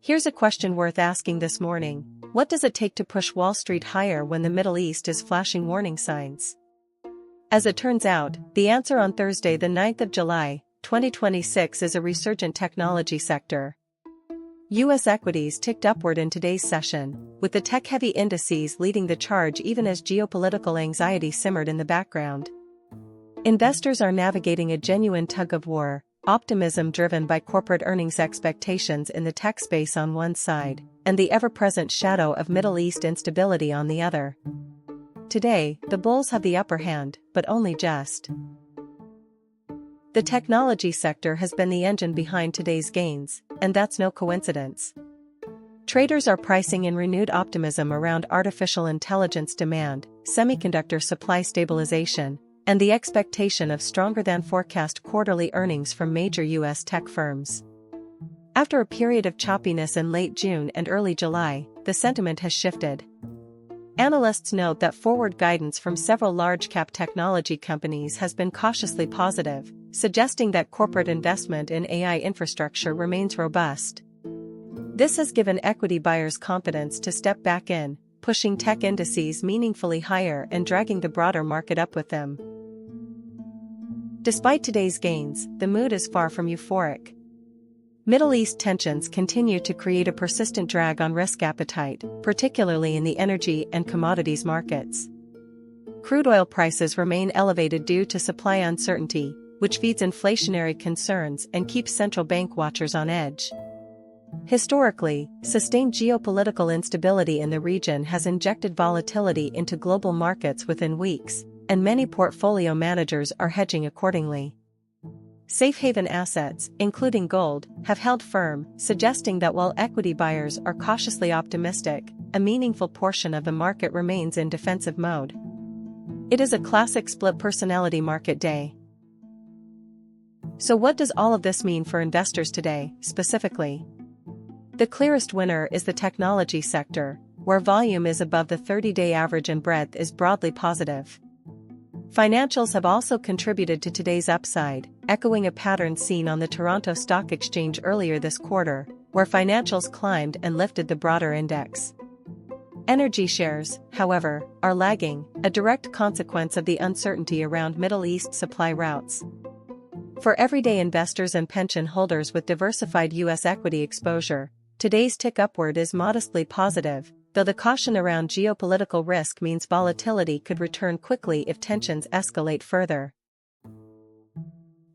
Here's a question worth asking this morning. What does it take to push Wall Street higher when the Middle East is flashing warning signs? As it turns out, the answer on Thursday, the 9th of July, 2026 is a resurgent technology sector. U.S. equities ticked upward in today's session, with the tech-heavy indices leading the charge even as geopolitical anxiety simmered in the background. Investors are navigating a genuine tug-of-war, optimism driven by corporate earnings expectations in the tech space on one side, and the ever-present shadow of Middle East instability on the other. Today, the bulls have the upper hand, but only just. The technology sector has been the engine behind today's gains, and that's no coincidence. Traders are pricing in renewed optimism around artificial intelligence demand, semiconductor supply stabilization, and the expectation of stronger-than-forecast quarterly earnings from major U.S. tech firms. After a period of choppiness in late June and early July, the sentiment has shifted. Analysts note that forward guidance from several large-cap technology companies has been cautiously positive, suggesting that corporate investment in AI infrastructure remains robust. This has given equity buyers confidence to step back in, pushing tech indices meaningfully higher and dragging the broader market up with them. Despite today's gains, the mood is far from euphoric. Middle East tensions continue to create a persistent drag on risk appetite, particularly in the energy and commodities markets. Crude oil prices remain elevated due to supply uncertainty, which feeds inflationary concerns and keeps central bank watchers on edge. Historically, sustained geopolitical instability in the region has injected volatility into global markets within weeks, and many portfolio managers are hedging accordingly. Safe haven assets, including gold, have held firm, suggesting that while equity buyers are cautiously optimistic, a meaningful portion of the market remains in defensive mode. It is a classic split personality market day. So what does all of this mean for investors today, specifically? The clearest winner is the technology sector, where volume is above the 30-day average and breadth is broadly positive. Financials have also contributed to today's upside, echoing a pattern seen on the Toronto Stock Exchange earlier this quarter, where financials climbed and lifted the broader index. Energy shares, however, are lagging, a direct consequence of the uncertainty around Middle East supply routes. For everyday investors and pension holders with diversified U.S. equity exposure, today's tick upward is modestly positive, though the caution around geopolitical risk means volatility could return quickly if tensions escalate further.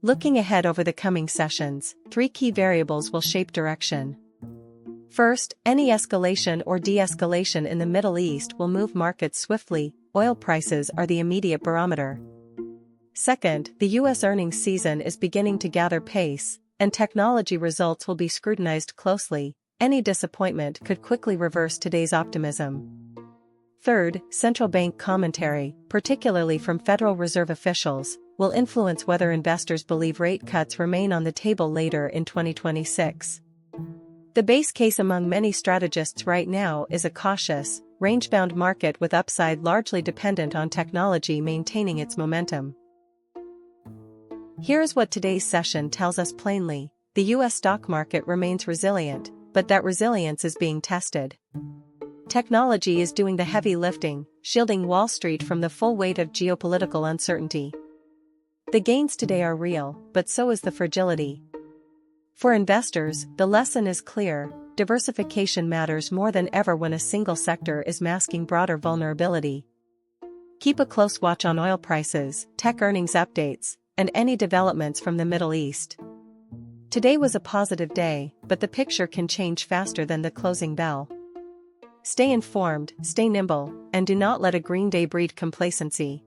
Looking ahead over the coming sessions, three key variables will shape direction. First, any escalation or de-escalation in the Middle East will move markets swiftly. Oil prices are the immediate barometer. Second, the U.S. earnings season is beginning to gather pace, and technology results will be scrutinized closely. Any disappointment could quickly reverse today's optimism. Third, central bank commentary, particularly from Federal Reserve officials, will influence whether investors believe rate cuts remain on the table later in 2026. The base case among many strategists right now is a cautious, range-bound market with upside largely dependent on technology maintaining its momentum. Here's what today's session tells us plainly: the U.S. stock market remains resilient, but that resilience is being tested. Technology is doing the heavy lifting, shielding Wall Street from the full weight of geopolitical uncertainty. The gains today are real, but so is the fragility. For investors, the lesson is clear: diversification matters more than ever when a single sector is masking broader vulnerability. Keep a close watch on oil prices, tech earnings updates, and any developments from the Middle East. Today was a positive day, but the picture can change faster than the closing bell. Stay informed, stay nimble, and do not let a green day breed complacency.